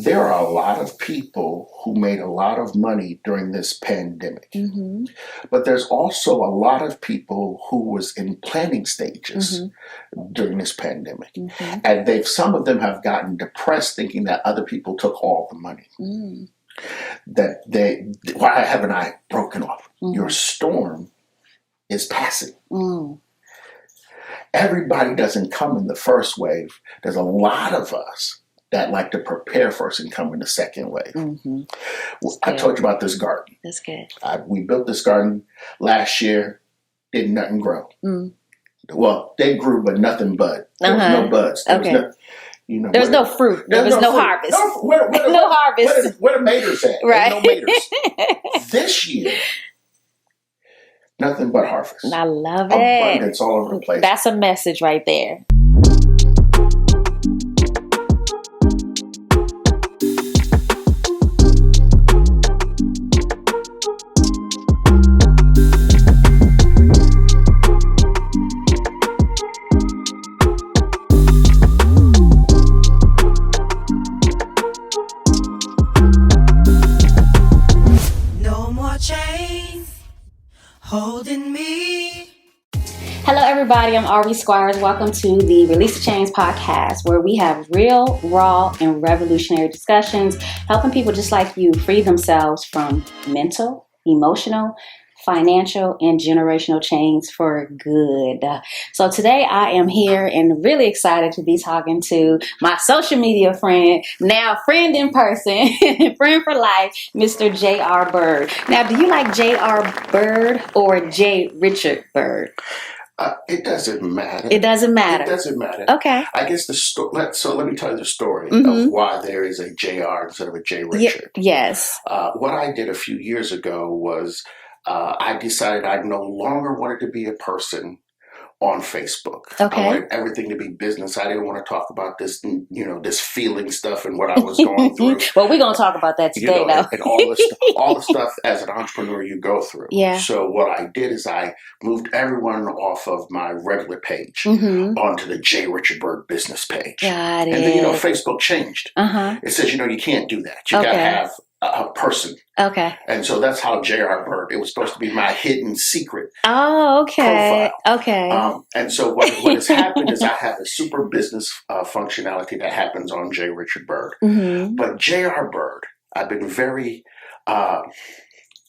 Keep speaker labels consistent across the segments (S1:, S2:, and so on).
S1: there are a lot of people who made a lot of money during this pandemic.
S2: Mm-hmm.
S1: But there's also a lot of people who was in planning stages during this pandemic.
S2: Mm-hmm.
S1: And some of them have gotten depressed thinking that other people took all the money.
S2: Mm.
S1: Why haven't I broken off?
S2: Mm-hmm.
S1: Your storm is passing.
S2: Mm.
S1: Everybody doesn't come in the first wave. There's a lot of us that like to prepare first and come in the second wave.
S2: Mm-hmm.
S1: I told you about this garden.
S2: That's good.
S1: We built this garden last year. Did nothing grow.
S2: Mm.
S1: Well, they grew, but nothing bud. There was no buds. There was
S2: no fruit. There was no harvest. No harvest.
S1: Where the maters at?
S2: Right.
S1: Ain't no maters. This year, nothing but harvest.
S2: I love it.
S1: Abundance all over the place.
S2: That's a message right there.
S3: Holding me.
S2: Hello, everybody. I'm Ari Squires. Welcome to the Release the Chains podcast, where we have real, raw, and revolutionary discussions, helping people just like you free themselves from mental, emotional, financial, and generational chains for good. So today I am here and really excited to be talking to my social media friend, now friend in person, friend for life, Mr. JR Byrd. Now, do you like JR Byrd or J. Richard Byrd?
S1: It doesn't matter.
S2: It doesn't matter.
S1: It doesn't matter.
S2: Okay.
S1: I guess so let me tell you the story of why there is a JR instead of a J. Richard.
S2: Yes.
S1: What I did a few years ago was I decided I no longer wanted to be a person on Facebook.
S2: Okay.
S1: I wanted everything to be business. I didn't want to talk about this, this feeling stuff and what I was going through.
S2: Well, we're going to talk about that today, though.
S1: And all the stuff as an entrepreneur you go through.
S2: Yeah.
S1: So what I did is I moved everyone off of my regular page onto the J. Richard Byrd business page.
S2: Got it.
S1: And then, Facebook changed.
S2: Uh-huh.
S1: It says, you can't do that. You got to have a person.
S2: Okay.
S1: And so that's how JR Byrd. It was supposed to be my hidden secret.
S2: Oh, okay.
S1: Profile.
S2: Okay.
S1: And so what has happened is I have a super business functionality that happens on J. Richard Byrd. Mm-hmm. But JR Byrd, I've been very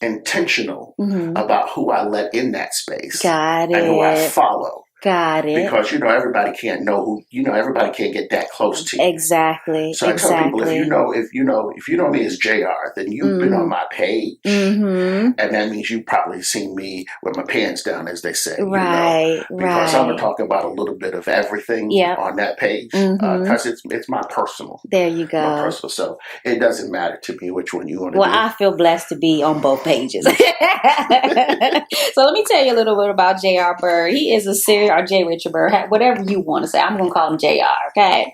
S1: intentional about who I let in that space.
S2: Got it.
S1: And who I follow.
S2: Got it.
S1: Because, everybody can't know everybody can't get that close to you.
S2: Exactly.
S1: So I tell people, if you know me as JR, then you've been on my page. Mm-hmm. And that means you've probably seen me with my pants down, as they say.
S2: Right.
S1: Because I'm going to talk about a little bit of everything on that page. Because it's my personal.
S2: There you go.
S1: My personal. So it doesn't matter to me which one you want to do.
S2: Well, I feel blessed to be on both pages. So let me tell you a little bit about JR Byrd. He is a serial, or J. Richard Byrd, whatever you want to say. I'm going to call him JR, okay?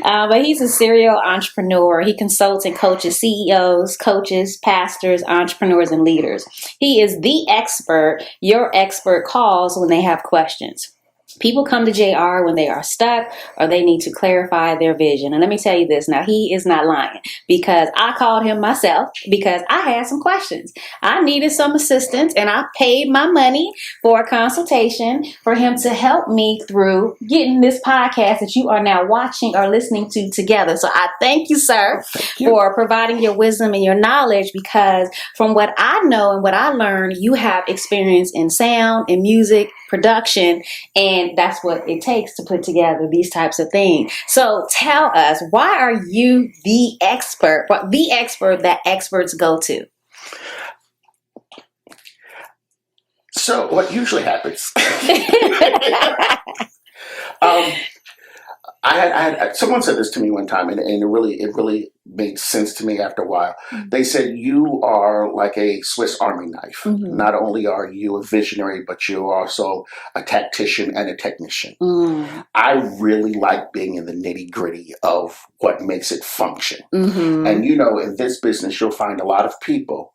S2: But he's a serial entrepreneur. He consults and coaches CEOs, coaches, pastors, entrepreneurs, and leaders. He is the expert your expert calls when they have questions. People come to JR when they are stuck or they need to clarify their vision. And let me tell you this. Now, he is not lying, because I called him myself because I had some questions. I needed some assistance, and I paid my money for a consultation for him to help me through getting this podcast that you are now watching or listening to together. So I thank you, sir, for providing your wisdom and your knowledge, because from what I know and what I learned, you have experience in sound and music production, and that's what it takes to put together these types of things. So tell us, why are you the expert that experts go to?
S1: So what usually happens, I had someone said this to me one time, and it really made sense to me after a while. They said, you are like a Swiss Army knife. Mm-hmm. Not only are you a visionary, but you're also a tactician and a technician. I really like being in the nitty gritty of what makes it function. Mm-hmm. And in this business, you'll find a lot of people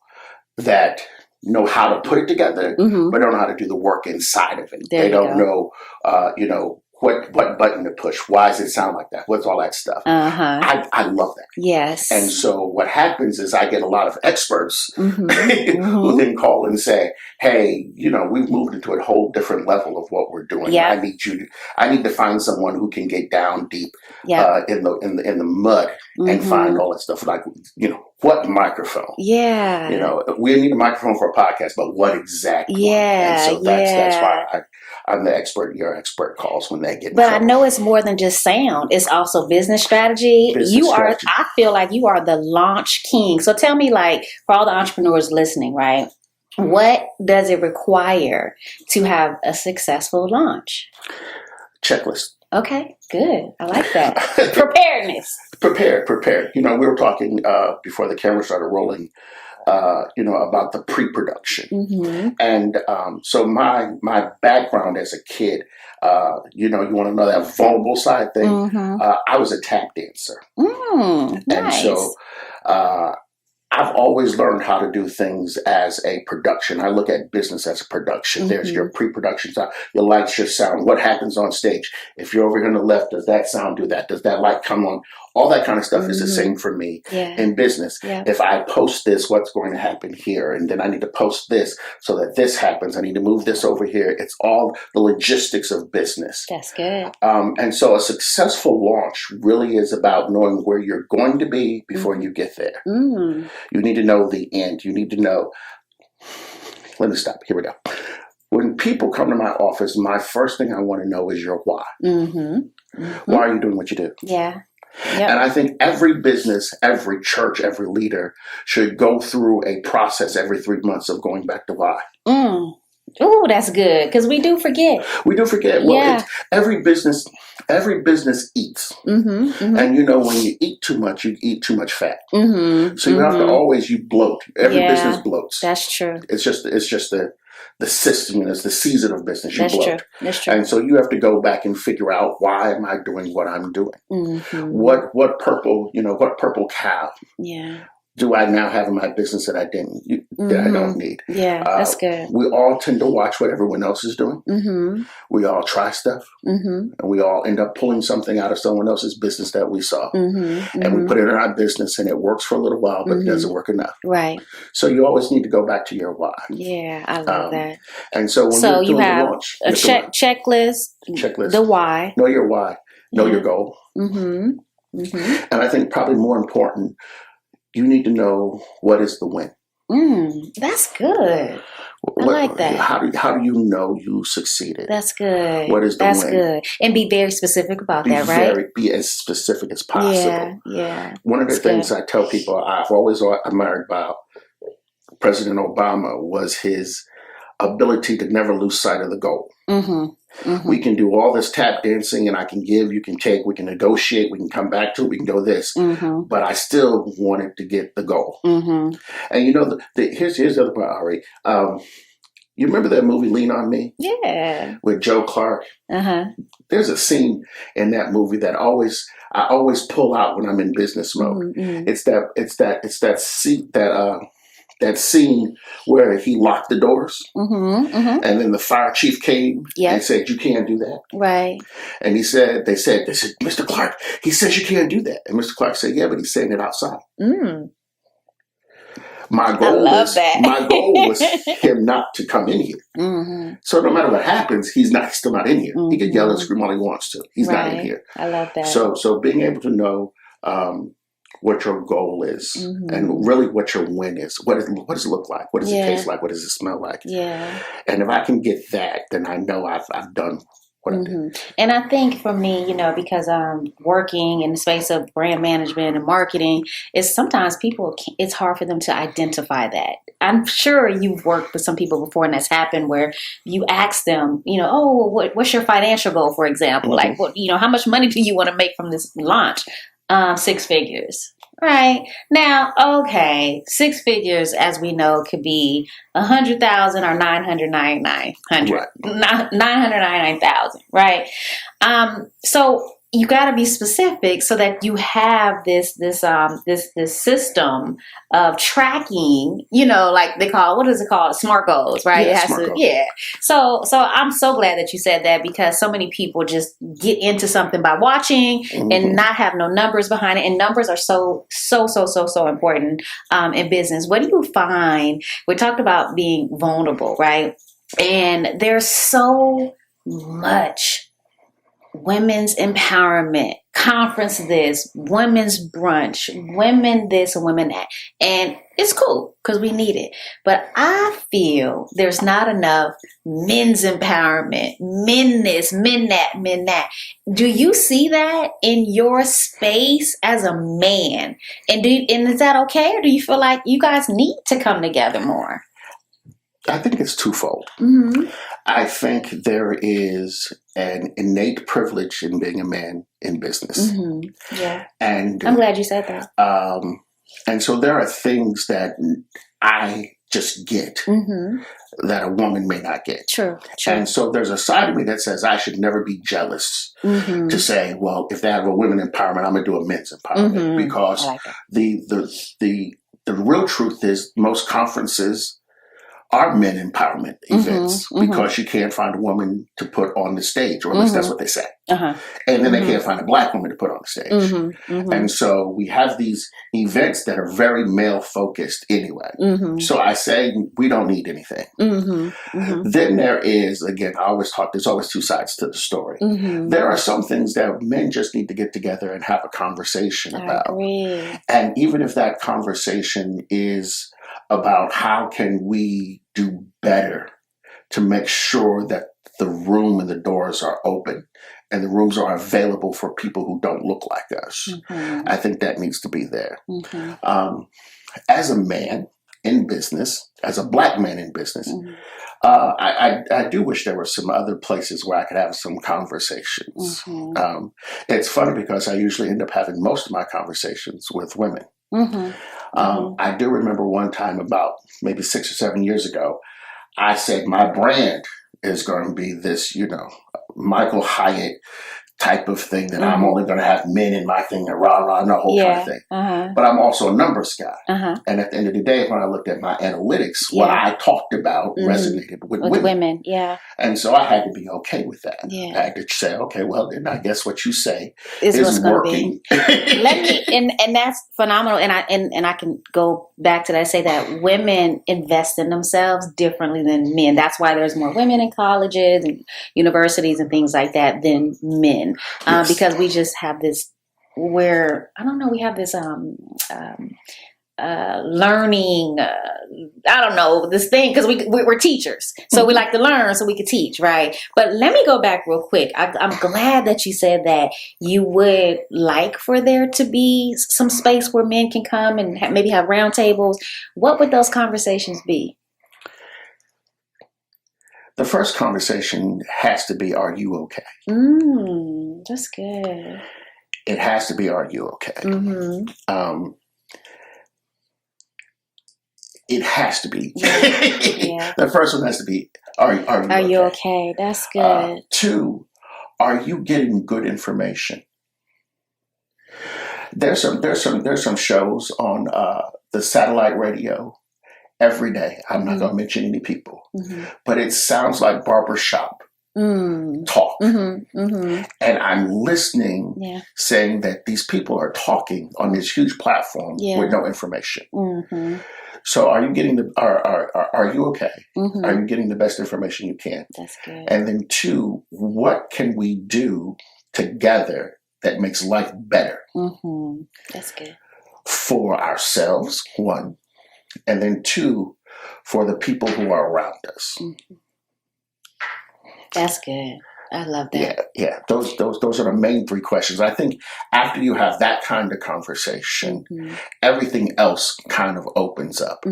S1: that know how to put it together, but don't know how to do the work inside of it. They don't know, what button to push? Why does it sound like that? What's all that stuff? I love that.
S2: Yes.
S1: And so what happens is I get a lot of experts
S2: Mm-hmm.
S1: who then call and say, hey, we've moved into a whole different level of what we're doing.
S2: Yeah.
S1: I need to find someone who can get down deep in the mud and
S2: Mm-hmm.
S1: find all that stuff. Like, what microphone?
S2: Yeah.
S1: We need a microphone for a podcast, but what exactly?
S2: Yeah.
S1: And so that's why I'm the expert. Your expert calls when they get.
S2: But I know it's more than just sound. It's also business strategy. I feel like you are the launch king. So tell me, like, for all the entrepreneurs listening, right? What does it require to have a successful launch?
S1: Checklist.
S2: Okay, good. I like that. Preparedness.
S1: Prepared. We were talking before the camera started rolling. About the pre-production.
S2: Mm-hmm.
S1: And so my background as a kid, you want to know that vulnerable side thing.
S2: Mm-hmm.
S1: I was a tap dancer.
S2: Nice.
S1: And so I've always learned how to do things as a production. I look at business as a production. Mm-hmm. There's your pre-production side, your lights, your sound, what happens on stage. If you're over here on the left, does that sound do that? Does that light come on? All that kind of stuff is the same for me in business. Yeah. If I post this, what's going to happen here? And then I need to post this so that this happens. I need to move this over here. It's all the logistics of business.
S2: That's good.
S1: And so a successful launch really is about knowing where you're going to be before you get there. Mm. You need to know the end. You need to know. Let me stop. Here we go. When people come to my office, my first thing I want to know is your why. Mm-hmm. Mm-hmm. Why are you doing what you do?
S2: Yeah.
S1: Yep. And I think every business, every church, every leader should go through a process every 3 months of going back to why.
S2: Oh, that's good, because we do forget.
S1: We do forget. Well, every business eats. Mm-hmm, mm-hmm. And when you eat too much, you eat too much fat. Mm-hmm, so you have to always, you bloat. Every business bloats.
S2: That's true.
S1: It's just the system, it's the season of business. You
S2: That's
S1: bloat.
S2: True. That's true.
S1: And so you have to go back and figure out, why am I doing what I'm doing? Mm-hmm. What purple cow do I now have in my business that I don't need?
S2: Yeah, that's good.
S1: We all tend to watch what everyone else is doing. Mm-hmm. We all try stuff. Mm-hmm. And we all end up pulling something out of someone else's business that we saw. Mm-hmm. And we put it in our business, and it works for a little while, but it doesn't work enough.
S2: Right.
S1: So you always need to go back to your why.
S2: Yeah, I love that.
S1: And so when you're doing the launch,
S2: a checklist, the why.
S1: Know your why. Know your goal. Mm-hmm. Mm-hmm. And I think probably more important, you need to know what is the win.
S2: That's good. I like that.
S1: How do you know you succeeded?
S2: That's good.
S1: What is the win?
S2: That's good. And be very specific about that, right?
S1: Be as specific as possible.
S2: Yeah.
S1: One of the things I tell people I've always admired about President Obama was his ability to never lose sight of the goal. Mm-hmm. Mm-hmm. We can do all this tap dancing, and I can give, you can take, we can negotiate, we can come back to it, we can go this. Mm-hmm. But I still wanted to get the goal. Mm-hmm. And here's the other part, Ari. You remember that movie Lean on Me?
S2: Yeah.
S1: With Joe Clark? Uh-huh. There's a scene in that movie that I always pull out when I'm in business mode. Mm-hmm. It's that scene where he locked the doors, and then the fire chief came and said, "You can't do that."
S2: Right.
S1: And they said, "Mr. Clark, he says you can't do that." And Mr. Clark said, "Yeah, but he's saying it outside." My goal was him not to come in here. Mm-hmm. So no matter what happens, he's still not in here. Mm-hmm. He can yell and scream all he wants to. He's not in here.
S2: I love that.
S1: So being able to know what your goal is, and really what your win is. What does it look like? What does it taste like? What does it smell like? Yeah. And if I can get that, then I know I've done what I did.
S2: And I think for me, because I'm working in the space of brand management and marketing, is sometimes it's hard for them to identify that. I'm sure you've worked with some people before, and that's happened where you ask them, what's your financial goal, for example? Like, how much money do you want to make from this launch? 6 figures. Right. Now, okay, 6 figures, as we know, could be 100,000 or 999,000, right? So you got to be specific so that you have this system of tracking, like they call, what is it called? SMART goals, right?
S1: Yeah,
S2: It has
S1: smart
S2: to,
S1: goals.
S2: yeah. So I'm so glad that you said that, because so many people just get into something by watching and not have no numbers behind it. And numbers are so important in business. What do you find? We talked about being vulnerable, right? And there's so much women's empowerment, conference this, women's brunch, women this and women that. And it's cool because we need it. But I feel there's not enough men's empowerment, men this, men that, men that. Do you see that in your space as a man? And is that okay? Or do you feel like you guys need to come together more?
S1: I think it's twofold.
S2: Mm-hmm.
S1: I think there is an innate privilege in being a man in business.
S2: Mm-hmm. Yeah.
S1: And
S2: I'm glad you said that.
S1: And so there are things that I just get that a woman may not get.
S2: True.
S1: And so there's a side of me that says I should never be jealous to say, well, if they have a women empowerment, I'm going to do a men's empowerment. Because
S2: I like
S1: the real truth is most conferences are men empowerment events because you can't find a woman to put on the stage, or at least that's what they say. And then they can't find a black woman to put on the stage. And so we have these events that are very male focused anyway. So I say we don't need anything. Then there is, again, I always talk, there's always two sides to the story. There are some things that men just need to get together and have a conversation about. And even if that conversation is about how can we do better to make sure that the room and the doors are open and the rooms are available for people who don't look like us. I think that needs to be there. As a man in business, as a black man in business, I do wish there were some other places where I could have some conversations. It's funny because I usually end up having most of my conversations with women. I do remember one time about maybe 6 or 7 years ago, I said my brand is going to be this, Michael Hyatt type of thing that I'm only going to have men in my thing and rah-rah and the whole kind of thing. But I'm also a numbers guy. And at the end of the day, when I looked at my analytics, what I talked about resonated with women. And so I had to be okay with that. I had to say, okay, well, then I guess what you say is working.
S2: And that's phenomenal. And I can go back to that, say that women invest in themselves differently than men. That's why there's more women in colleges and universities and things like that than men. Because we just have this, we have this learning, this thing, because we're teachers. So we like to learn so we can teach, right? But let me go back real quick. I'm glad that you said that you would like for there to be some space where men can come and maybe have round tables. What would those conversations be?
S1: The first conversation has to be, are you okay?
S2: That's good.
S1: It has to be, are you okay? It has to be. The first one has to be, are you
S2: okay? That's good.
S1: 2, are you getting good information? There's some shows on the satellite radio every day. I'm not going to mention any people, but it sounds like barbershop talk. And I'm listening, saying that these people are talking on this huge platform with no information. So are you getting are you okay? Are you getting the best information you can?
S2: That's good.
S1: And then 2, what can we do together that makes life better?
S2: That's good.
S1: For ourselves, 1. And then 2, for the people who are around us.
S2: That's good. I love that.
S1: Yeah. Those are the main 3 questions. I think after you have that kind of conversation, everything else kind of opens up.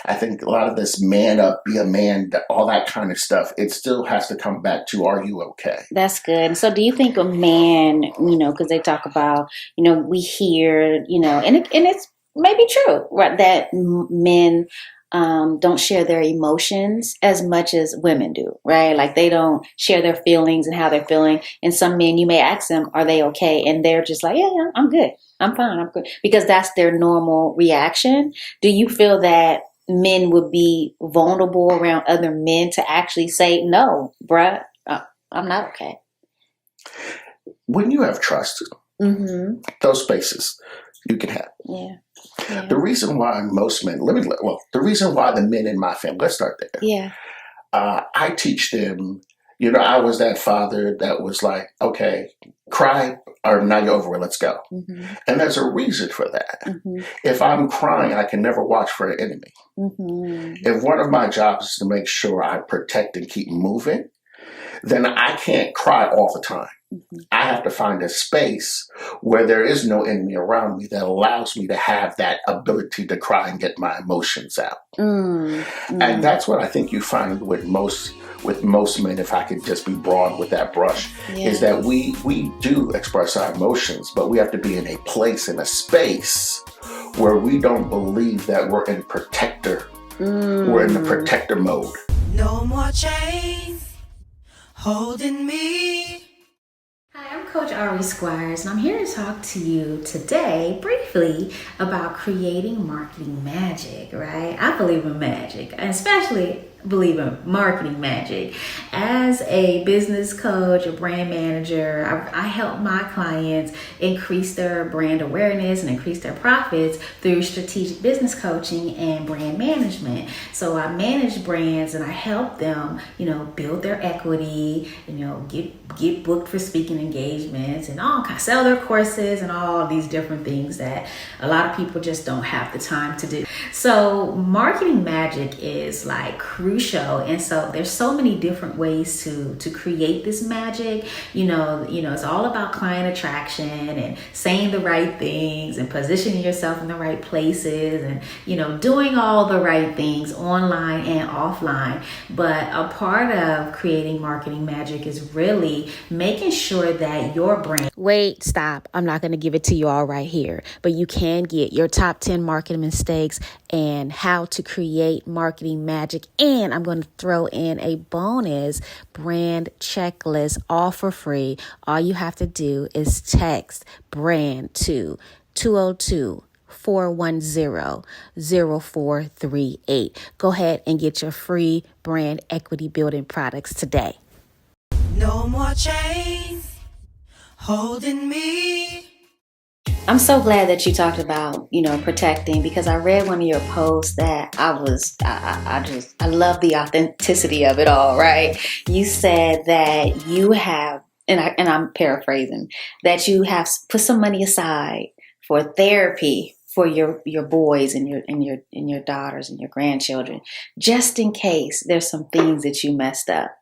S1: I think a lot of this man up, be a man, all that kind of stuff, it still has to come back to, are you okay?
S2: That's good. So do you think a man, because they talk about, we hear, and it's maybe true, right, that men don't share their emotions as much as women do, right? Like they don't share their feelings and how they're feeling. And some men, you may ask them, are they okay? And they're just like, yeah, I'm good. I'm fine. I'm good. Because that's their normal reaction. Do you feel that men would be vulnerable around other men to actually say, no, bruh, I'm not okay?
S1: When you have trust, those spaces you can have.
S2: Yeah.
S1: The reason why most men, the reason why the men in my family, let's start there.
S2: Yeah.
S1: I teach them, I was that father that was like, okay, cry or now you're over it, let's go. And there's a reason for that. If I'm crying, I can never watch for an enemy. If one of my jobs is to make sure I protect and keep moving, then I can't cry all the time. I have to find a space where there is no enemy around me that allows me to have that ability to cry and get my emotions out. And that's what I think you find with most men, if I could just be broad with that brush, is that we do express our emotions, but we have to be in a place, in a space where we don't believe that we're in protector. We're in the protector mode.
S3: No more chains holding me.
S2: Hi, I'm Coach Ari Squires, and I'm here to talk to you today briefly about creating marketing magic, right? I believe in magic, and especially believe in marketing magic. As a business coach, a brand manager, I help my clients increase their brand awareness and increase their profits through strategic business coaching and brand management. So I manage brands and I help them, build their equity, get booked for speaking engagements and all kinds, sell their courses and all these different things that a lot of people just don't have the time to do. So marketing magic is like crucial. And so there's so many different ways to create this magic. It's all about client attraction and saying the right things and positioning yourself in the right places and, doing all the right things online and offline. But a part of creating marketing magic is really making sure that your brand. Wait, stop. I'm not going to give it to you all right here, but you can get your top 10 marketing mistakes and how to create marketing magic. And I'm going to throw in a bonus brand checklist all for free. All you have to do is text brand to 202-410-0438. Go ahead and get your free brand equity building products today.
S3: No more chains holding me.
S2: I'm so glad that you talked about, protecting, because I read one of your posts that I love the authenticity of it all, right? You said that you have, and I'm paraphrasing, that you have put some money aside for therapy for your boys and your daughters and your grandchildren, just in case there's some things that you messed up.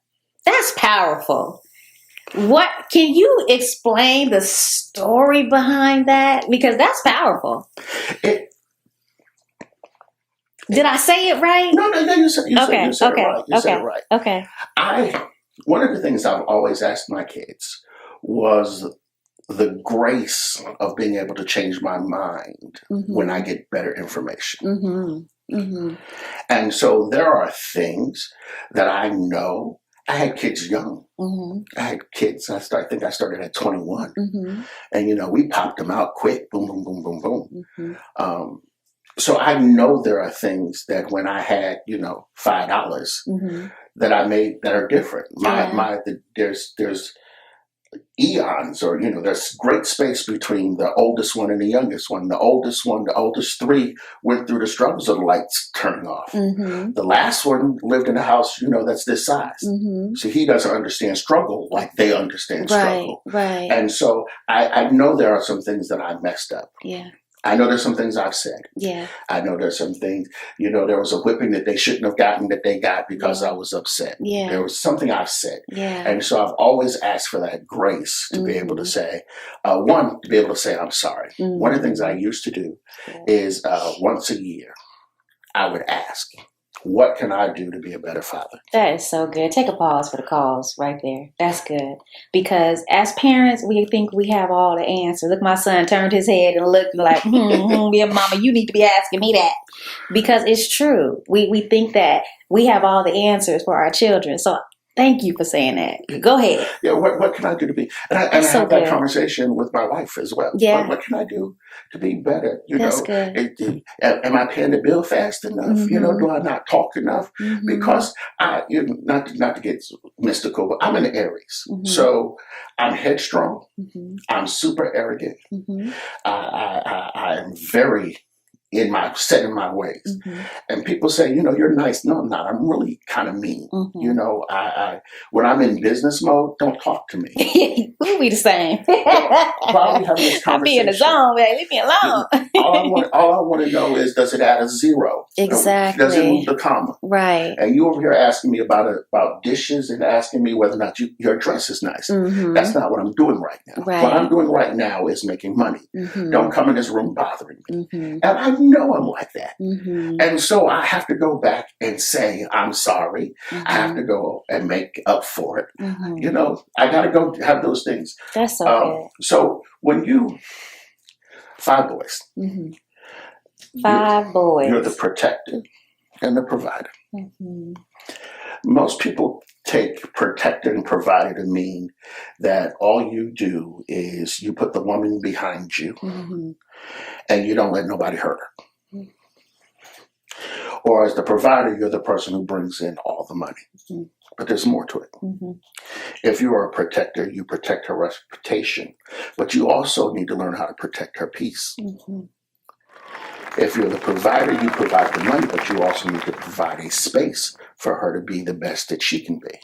S2: That's powerful. What can you explain the story behind that? Because that's powerful. Did I say it right?
S1: No, you said it right. You said it right.
S2: Okay.
S1: One of the things I've always asked my kids was the grace of being able to change my mind when I get better information. And so there are things that I know. I had kids young. I had kids. I think I started at 21. And, we popped them out quick. Boom, boom, boom, boom, boom. So I know there are things that when I had, $5 that I made that are different. There's eons or, there's great space between the oldest one and the youngest one. The oldest three went through the struggles of the lights turning off. The last one lived in a house, that's this size. So he doesn't understand struggle like they understand struggle.
S2: Right.
S1: And so I know there are some things that I messed up.
S2: Yeah.
S1: I know there's some things I've said.
S2: Yeah.
S1: I know there's some things, there was a whipping that they shouldn't have gotten that they got because I was upset.
S2: Yeah.
S1: There was something I've said.
S2: Yeah.
S1: And so I've always asked for that grace to be able to say, to be able to say, I'm sorry. One of the things I used to do is once a year, I would ask, what can I do to be a better father?
S2: That is so good. Take a pause for the cause right there. That's good. Because as parents, we think we have all the answers. Look, my son turned his head and looked like, yeah, mama, you need to be asking me that. Because it's true. We think that we have all the answers for our children. So thank you for saying that. Go ahead.
S1: Yeah, what can I do to be? And I
S2: so
S1: have that
S2: good.
S1: conversation with my wife as well.
S2: Yeah.
S1: What can I do to be better?
S2: That's good.
S1: Am I paying the bill fast enough? Do I not talk enough? Because not to get mystical, but I'm an Aries, so I'm headstrong. I'm super arrogant. I am very set in my ways. And people say, you're nice. No, I'm not. I'm really kind of mean. I when I'm in business mode, don't talk to me.
S2: We'll be the same.
S1: Why are we having this conversation?
S2: I'll be in the zone, man. Leave me alone.
S1: all I want to know is, does it add a zero?
S2: Exactly.
S1: Does it move the comma?
S2: Right.
S1: And you over here asking me about dishes and asking me whether or not your dress is nice. That's not what I'm doing right now.
S2: Right.
S1: What I'm doing right now is making money. Don't come in this room bothering me. And I know I'm like that. And so I have to go back and say, I'm sorry. I have to go and make up for it. I got to go have those things.
S2: That's so good.
S1: So when 5 boys.
S2: 5 boys.
S1: You're the protector and the provider. Most people take protector and provider to mean that all you do is you put the woman behind you and you don't let nobody hurt her. Or as the provider, you're the person who brings in all the money. But there's more to it. If you are a protector, you protect her reputation, but you also need to learn how to protect her peace. If you're the provider, you provide the money, but you also need to provide a space for her to be the best that she can be.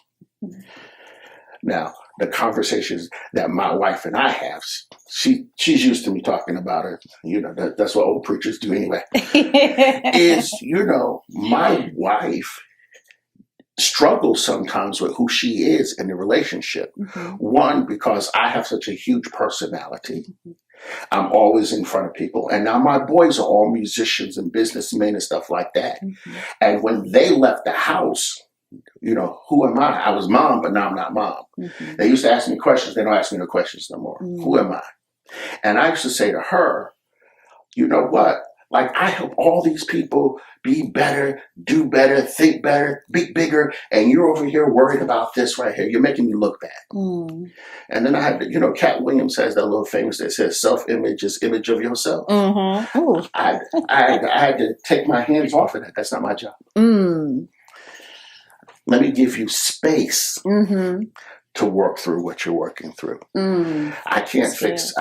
S1: Now, the conversations that my wife and I have, she's used to me talking about it. That's what old preachers do anyway. Is, my wife struggles sometimes with who she is in the relationship. One, because I have such a huge personality. I'm always in front of people. And now my boys are all musicians and businessmen and stuff like that. And when they left the house, who am I? I was mom, but now I'm not mom. They used to ask me questions. They don't ask me no questions no more. Who am I? And I used to say to her, you know what? Like, I help all these people be better, do better, think better, be bigger, and you're over here worried about this right here. You're making me look bad. And then I had to, Cat Williams has that little famous that says, self-image is image of yourself. I had to take my hands off of that. That's not my job. Let me give you space to work through what you're working through. I can't fix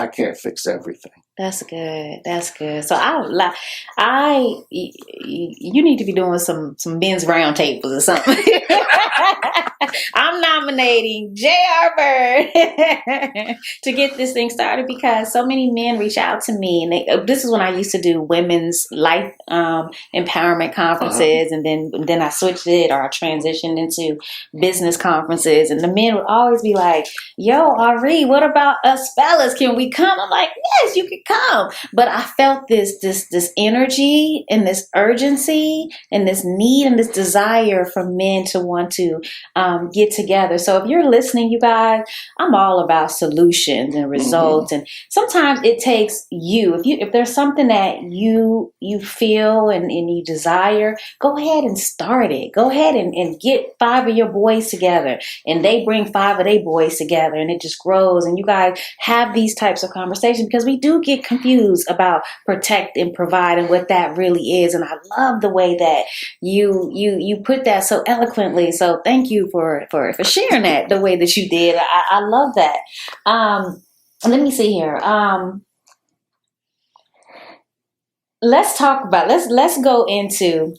S1: everything.
S2: That's good. That's good. So you need to be doing some men's roundtables or something. I'm nominating JR Byrd to get this thing started because so many men reach out to me, and this is when I used to do women's life empowerment conferences, and then I switched it, or I transitioned into business conferences, and the men would always be like, "Yo, Ari, what about us fellas? Can we come?" I'm like, "Yes, you can come," but I felt this energy and this urgency and this need and this desire for men to want to get together. So if you're listening, you guys, I'm all about solutions and results. And sometimes it takes if there's something that you feel and you desire, go ahead and start it. Go ahead and get 5 of your boys together, and they bring 5 of their boys together, and it just grows. And you guys have these types of conversations, because we do get confused about protect and provide and what that really is. And I love the way that you put that so eloquently. So thank you for sharing that the way that you did. I love that. Let me see here. Let's go into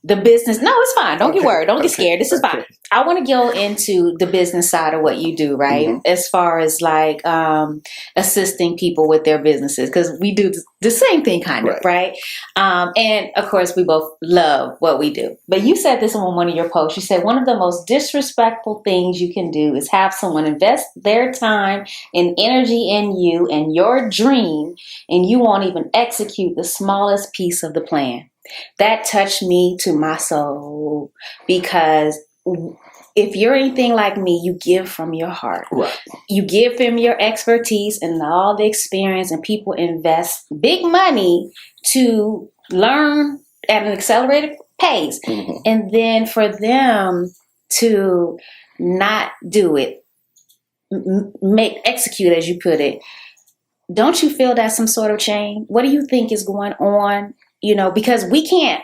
S2: the business. No, it's fine. Don't get worried. Don't get scared. This is fine. I want to go into the business side of what you do, right? As far as like assisting people with their businesses, because we do the same thing, kind of, right? And of course, we both love what we do. But you said this on one of your posts. You said one of the most disrespectful things you can do is have someone invest their time and energy in you and your dream, and you won't even execute the smallest piece of the plan. That touched me to my soul, because if you're anything like me, you give from your heart.
S1: Right.
S2: You give them your expertise and all the experience, and people invest big money to learn at an accelerated pace. Mm-hmm. And then for them to not do it, execute, as you put it, don't you feel that's some sort of change? What do you think is going on? You know, because we can't,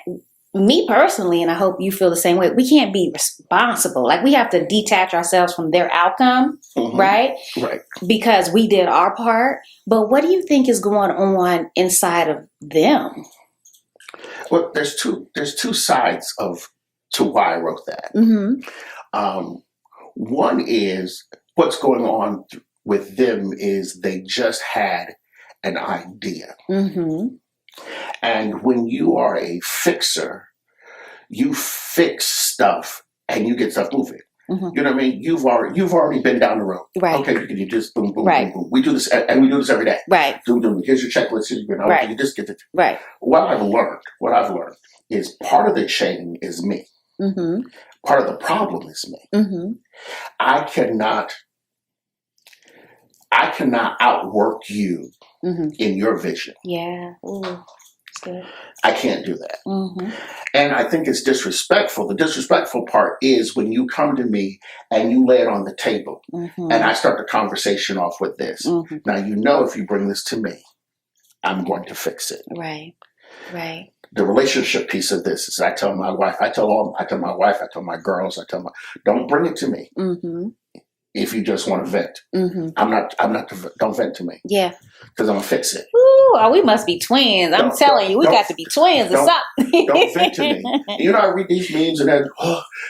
S2: me personally, and I hope you feel the same way, we can't be responsible. Like, we have to detach ourselves from their outcome, mm-hmm. right?
S1: Right.
S2: Because we did our part. But what do you think is going on inside of them?
S1: Well, there's two sides to why I wrote that. Mm-hmm. One is what's going on with them is they just had an idea. Mm-hmm. And when you are a fixer, you fix stuff and you get stuff moving. Mm-hmm. You know what I mean? You've already been down the road.
S2: Right.
S1: Okay, you just boom, boom,
S2: right.
S1: boom, boom. We do this, and we do this every day.
S2: Right.
S1: Boom, boom. Here's your checklist.
S2: Right.
S1: You just get it.
S2: Right.
S1: What I've learned is part of the chain is me. Mm-hmm. Part of the problem is me. Mm-hmm. I cannot outwork you mm-hmm. in your vision.
S2: Yeah. Ooh. Good.
S1: I can't do that. Mm-hmm. And I think it's disrespectful. The disrespectful part is when you come to me and you lay it on the table mm-hmm. and I start the conversation off with this. Mm-hmm. Now, if you bring this to me, I'm going to fix it.
S2: Right. Right.
S1: The relationship piece of this is I tell my wife, I tell my girls, don't bring it to me. Mm-hmm. If you just want to vent. Mm-hmm. Don't vent to me.
S2: Yeah.
S1: Because I'm going to fix it.
S2: Ooh, we must be twins. I'm telling you, we got to be twins or something.
S1: Don't vent to me. You know, I read these memes and then,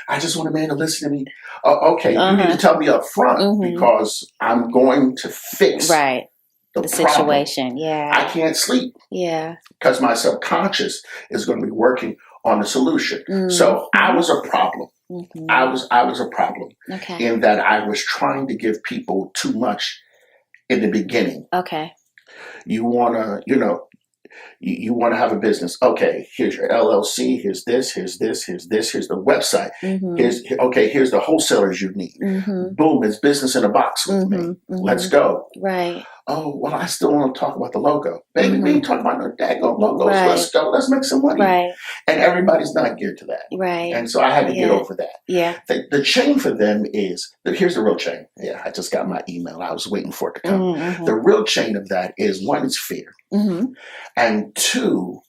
S1: I just want a man to listen to me. Okay, you need to tell me up front mm-hmm. because I'm going to fix the situation. Yeah. I can't sleep.
S2: Yeah.
S1: Because my subconscious is going to be working on the solution. Mm-hmm. So I was a problem. Mm-hmm. I was a problem in that I was trying to give people too much in the beginning.
S2: Okay.
S1: You want to, you want to have a business. Okay, here's your LLC. Here's this, here's the website. Mm-hmm. Here's the wholesalers you need. Mm-hmm. Boom, it's business in a box with
S2: mm-hmm.
S1: me.
S2: Mm-hmm.
S1: Let's go.
S2: Right.
S1: Oh, well, I still want to talk about the logo. Baby, we ain't talking about no daggone logos.
S2: Right.
S1: Let's go. Let's make some money.
S2: Right.
S1: And everybody's not geared to that.
S2: Right.
S1: And so I had to get over that.
S2: Yeah.
S1: The chain for them is, here's the real chain. Yeah, I just got my email. I was waiting for it to come. Mm-hmm. The real chain of that is, one, is fear. Mm-hmm. And two,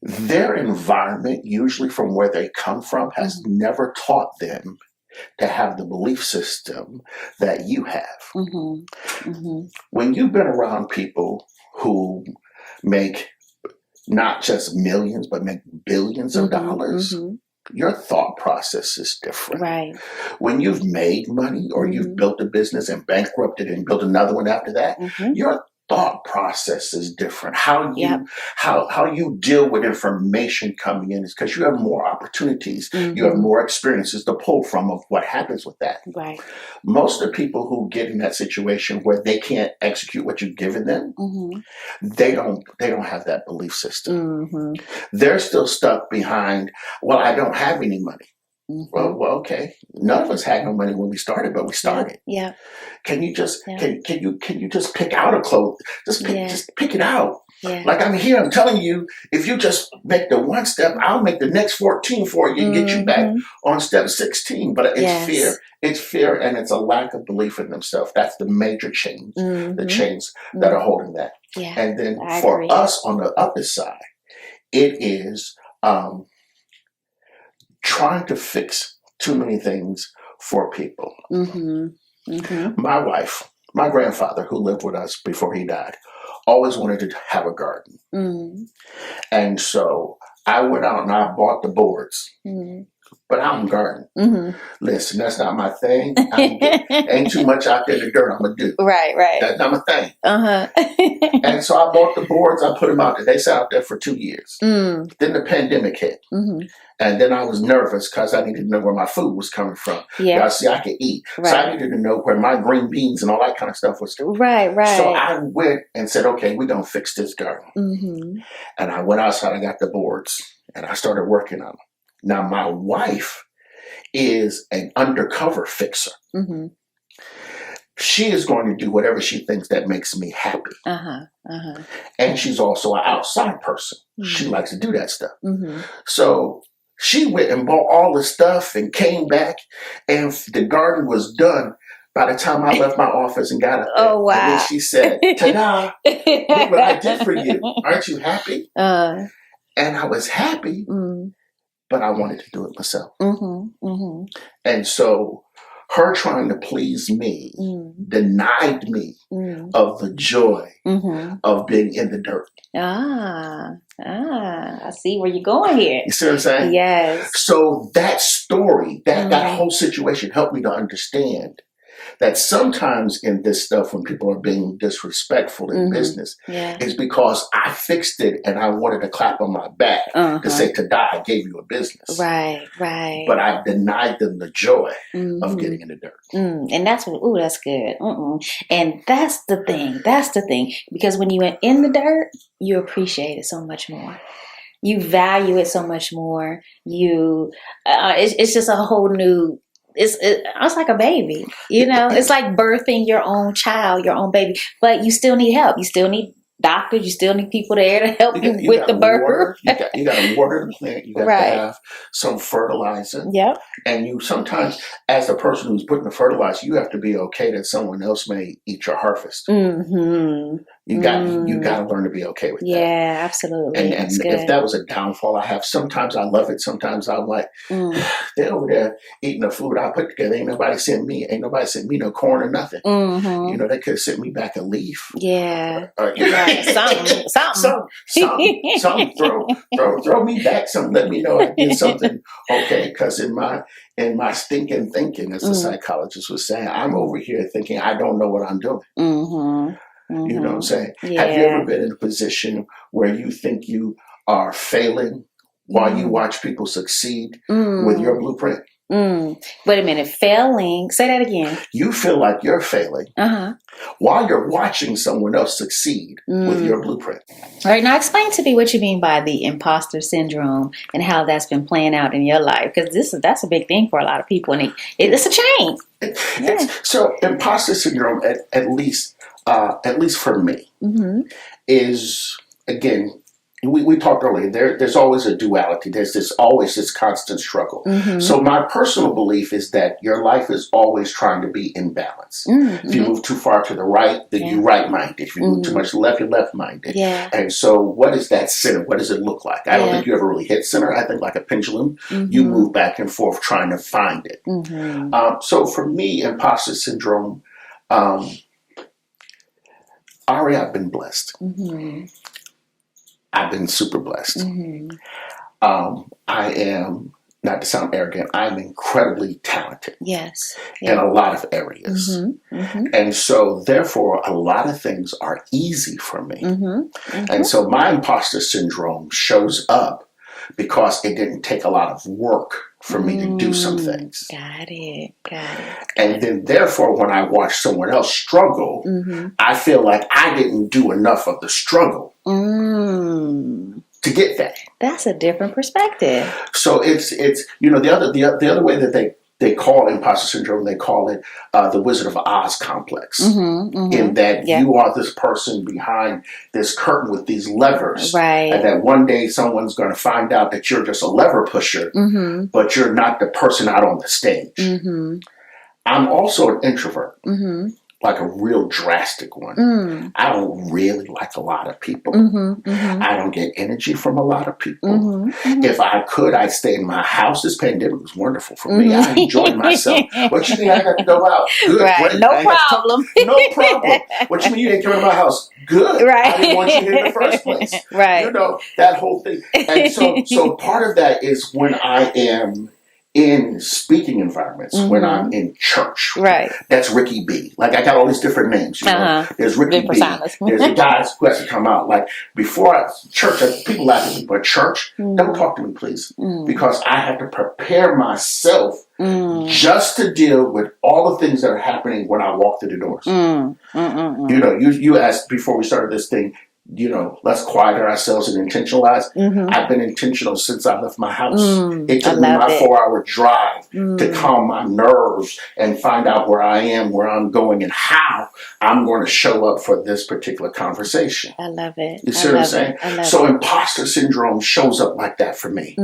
S1: their environment, usually from where they come from, has mm-hmm. never taught them to have the belief system that you have. Mm-hmm. Mm-hmm. When you've been around people who make not just millions, but make billions of mm-hmm. dollars, mm-hmm. your thought process is different.
S2: Right.
S1: When you've made money or mm-hmm. you've built a business and bankrupted and built another one after that, mm-hmm. your thought process is different. How you deal with information coming in is because you have more opportunities. Mm-hmm. You have more experiences to pull from of what happens with that.
S2: Right.
S1: Most of the people who get in that situation where they can't execute what you've given them, mm-hmm. they don't have that belief system. Mm-hmm. They're still stuck behind, well, I don't have any money. Mm-hmm. Well, okay. None of us had no money when we started, but we started.
S2: Yeah.
S1: Can you just can you just pick out a clothes? Just pick it out. Yeah. Like I'm here, I'm telling you, if you just make the one step, I'll make the next 14 for you and get you back on step 16. But it's fear. It's fear, and it's a lack of belief in themselves. That's the major change. Mm-hmm. The chains that are holding that. Yeah. And then for us on the other side, it is trying to fix too many things for people. Mm-hmm. Mm-hmm. My wife, my grandfather, who lived with us before he died, always wanted to have a garden. Mm-hmm. And so I went out and I bought the boards. Mm-hmm. but I don't garden.
S2: Mm-hmm.
S1: Listen, that's not my thing. Ain't too much out there in the dirt I'm going to do.
S2: Right, right.
S1: That's not my thing.
S2: Uh-huh.
S1: And so I bought the boards. I put them out there. They sat out there for 2 years.
S2: Mm.
S1: Then the pandemic hit.
S2: Mm-hmm.
S1: And then I was nervous because I needed to know where my food was coming from.
S2: Yeah.
S1: Y'all see, I could eat.
S2: Right.
S1: So I needed to know where my green beans and all that kind of stuff was.
S2: Right, right.
S1: So I went and said, okay, we're going to fix this garden.
S2: Mm-hmm.
S1: And I went outside, I got the boards, and I started working on them. Now, my wife is an undercover fixer.
S2: Mm-hmm.
S1: She is going to do whatever she thinks that makes me happy.
S2: Uh-huh. Uh-huh.
S1: And she's also an outside person.
S2: Mm-hmm.
S1: She likes to do that stuff.
S2: Mm-hmm.
S1: So she went and bought all the stuff and came back, and the garden was done by the time I left my office and got up there.
S2: Oh, wow.
S1: And then she said, ta-da, look what I did for you. Aren't you happy? And I was happy, but I wanted to do it myself.
S2: Mm-hmm. Mm-hmm.
S1: And so her trying to please me denied me of the joy of being in the dirt.
S2: I see where you're going here.
S1: You see what I'm saying?
S2: Yes.
S1: So that story, that whole situation helped me to understand that sometimes in this stuff, when people are being disrespectful in business, is because I fixed it and I wanted to clap on my back to say, "Tada, I gave you a business."
S2: Right, right.
S1: But I denied them the joy of getting in the dirt.
S2: And that's what, that's good. And that's the thing. That's the thing. Because when you're in the dirt, you appreciate it so much more. You value it so much more. It's just a whole new. It's like a baby, It's like birthing your own child, your own baby. But you still need help. You still need doctors. You still need people there to help you with the birth.
S1: You got to water the plant. You got to have some fertilizer.
S2: Yep.
S1: And you sometimes, as the person who's putting the fertilizer, you have to be okay that someone else may eat your harvest. Mm-hmm. You got to learn to be okay with that.
S2: Yeah, absolutely.
S1: And if that was a downfall I have, sometimes I love it. Sometimes I'm like, they're over there eating the food I put together. Ain't nobody sent me no corn or nothing. Mm-hmm. They could have sent me back a leaf.
S2: Yeah.
S1: Something. Throw me back something. Let me know I did something okay. Because in my stinking thinking, as the psychologist was saying, I'm over here thinking I don't know what I'm doing. Mm-hmm. You know what I'm saying?
S2: Yeah.
S1: Have you ever been in a position where you think you are failing while you watch people succeed with your blueprint?
S2: Wait a minute. Failing? Say that again.
S1: You feel like you're failing while you're watching someone else succeed with your blueprint.
S2: All right. Now explain to me what you mean by the imposter syndrome and how that's been playing out in your life. Because that's a big thing for a lot of people. And it's a change.
S1: So imposter syndrome, at least for me, is, again, we talked earlier, there's always a duality. There's always this constant struggle. So my personal belief is that your life is always trying to be in balance. If you move too far to the right, then you're right-minded. If you move too much to the left, you're left-minded. Yeah. And so what is that center? What does it look like? I don't think you ever really hit center. I think like a pendulum, you move back and forth trying to find it. So for me, imposter syndrome, Ari, I've been blessed. I've been super blessed. I am, not to sound arrogant, I'm incredibly talented.
S2: Yes.
S1: In a lot of areas. And so, therefore, a lot of things are easy for me. And so my imposter syndrome shows up because it didn't take a lot of work for me to do some things.
S2: Got it.
S1: And then, therefore, when I watch someone else struggle, I feel like I didn't do enough of the struggle to get that.
S2: That's a different perspective.
S1: So it's the other way that they call imposter syndrome, they call it the Wizard of Oz complex. In that you are this person behind this curtain with these levers.
S2: Right.
S1: And that one day someone's going to find out that you're just a lever pusher, but you're not the person out on the stage. I'm also an introvert. Like a real drastic one. I don't really like a lot of people. I don't get energy from a lot of people. If I could, I'd stay in my house. This pandemic was wonderful for me. I enjoyed myself. What you think I got to go out? Good,
S2: right.
S1: great.
S2: No problem.
S1: No problem. What you mean you didn't come to my house? Good.
S2: Right.
S1: I didn't want you here in the first place.
S2: Right.
S1: That whole thing. And so part of that is when I am in speaking environments, when I'm in church.
S2: Right.
S1: That's Ricky B. Like, I got all these different names. You know? There's Ricky B. There's the guys who has to come out. Like, church, people laugh at me, but church, don't talk to me, please. Because I have to prepare myself just to deal with all the things that are happening when I walk through the doors. You know, you asked before we started this thing, you know, let's quiet ourselves and intentionalize. I've been intentional since I left my house. It took me my 4-hour drive to calm my nerves and find out where I am, where I'm going, and how I'm going to show up for this particular conversation.
S2: I love it.
S1: You see what I'm saying? So imposter syndrome shows up like that for me.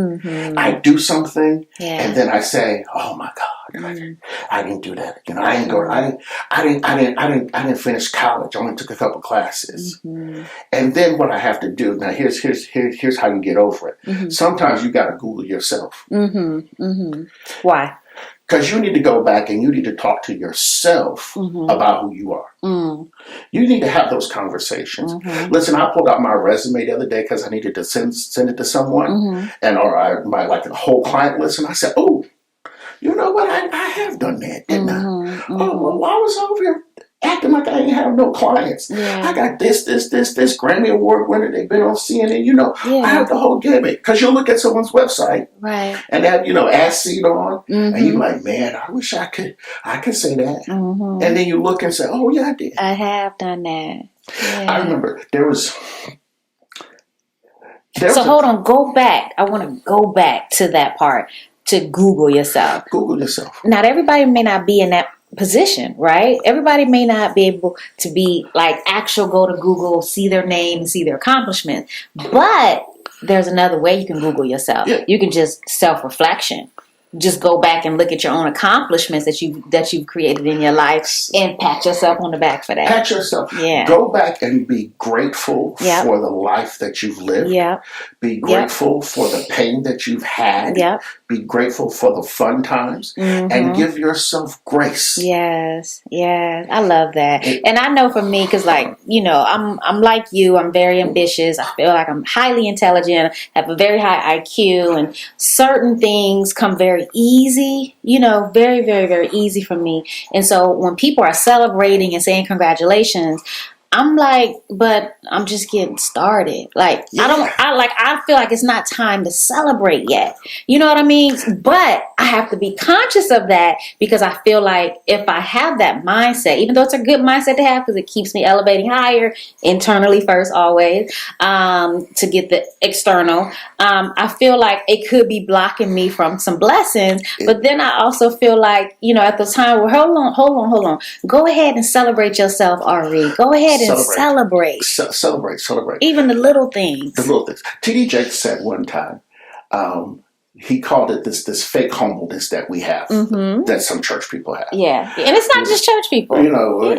S1: I do something, and then I say, "Oh my God, I didn't do that. You know, I didn't finish college. I only took a couple classes." And then what I have to do now, here's how you get over it. Sometimes you got to Google yourself.
S2: Why?
S1: Because you need to go back and you need to talk to yourself about who you are. You need to have those conversations. Listen, I pulled out my resume the other day because I needed to send it to someone, and my like a whole client list, and I said, "Oh, you know what? I have done that, didn't I? Oh, well, I was over here acting like I ain't have no clients. I got this Grammy Award winner. They've been on CNN. You know, I have the whole gimmick. Because you'll look at someone's website, and they have, you know, ass seat on, and you're like, man, I wish I could say that. And then you look and say, oh yeah, I did.
S2: I have done that.
S1: I remember there was.
S2: Hold on, go back. I want to go back to that part. To Google yourself.
S1: Google yourself.
S2: Not everybody may not be in that position, right? Everybody may not be able to be like actual go to Google, see their name, and see their accomplishments. But there's another way you can Google yourself. You can just self-reflection. Just go back and look at your own accomplishments that you've created in your life and pat yourself on the back for that.
S1: Pat yourself. Go back and be grateful for the life that you've lived. Be grateful for the pain that you've had. Be grateful for the fun times and give yourself grace.
S2: Yes. I love that. And I know for me, because like, you know, I'm like you, I'm very ambitious. I feel like I'm highly intelligent, have a very high IQ, and certain things come very easy, you know, very, very, very easy for me. And so when people are celebrating and saying congratulations, I'm like, but I'm just getting started. Like, I feel like it's not time to celebrate yet. You know what I mean? But I have to be conscious of that because I feel like if I have that mindset, even though it's a good mindset to have because it keeps me elevating higher internally first, always, to get the external, I feel like it could be blocking me from some blessings. But then I also feel like, you know, at the time, hold on. Go ahead and celebrate yourself, Ari. Go ahead and celebrate.
S1: Celebrate.
S2: Even the little things.
S1: T.D. Jakes said one time, he called it this fake humbleness that we have, that some church people have.
S2: Yeah. And it's not just church people.
S1: You know,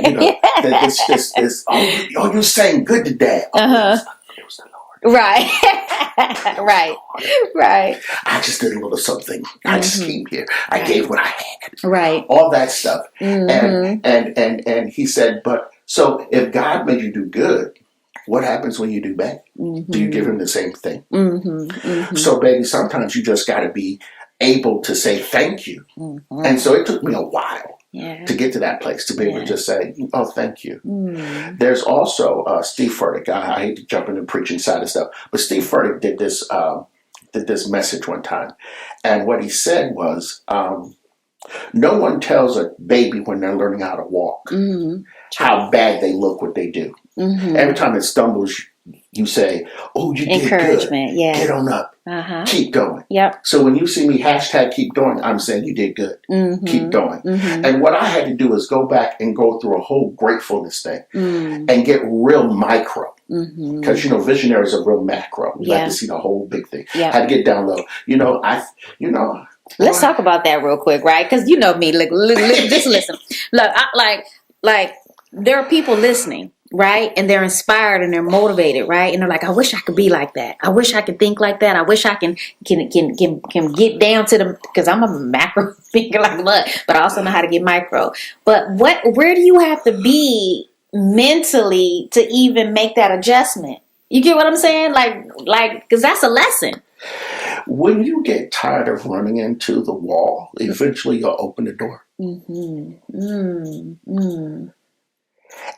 S1: this, oh, you're saying good to dad. It was the Lord.
S2: Right. Right.
S1: I just did a little something. I just came here. I gave what I had.
S2: Right.
S1: All that stuff. And he said, but so if God made you do good, what happens when you do bad? Do you give him the same thing? So baby, sometimes you just got to be able to say thank you. And so it took me a while to get to that place, to be able to just say, oh, thank you. There's also Steve Furtick. I hate to jump into the preaching side of stuff, but Steve Furtick did this message one time. And what he said was, no one tells a baby when they're learning how to walk how bad they look what they do. Every time it stumbles, you say, oh, you did
S2: encouragement,
S1: good. Get on up. Keep going. So when you see me #keep going, I'm saying you did good. Keep going. And what I had to do is go back and go through a whole gratefulness thing and get real micro. Because, you know, visionaries are real macro. You like to see the whole big thing. Had to get down low.
S2: Let's talk about that real quick, right? Because you know me. Look, just listen. Look, like there are people listening, right? And they're inspired and they're motivated, right? And they're like, I wish I could be like that. I wish I could think like that. I wish I can get down to the, because I'm a macro thinker like what, but I also know how to get micro. But where do you have to be mentally to even make that adjustment? You get what I'm saying? Like, because that's a lesson.
S1: When you get tired of running into the wall, eventually you'll open the door.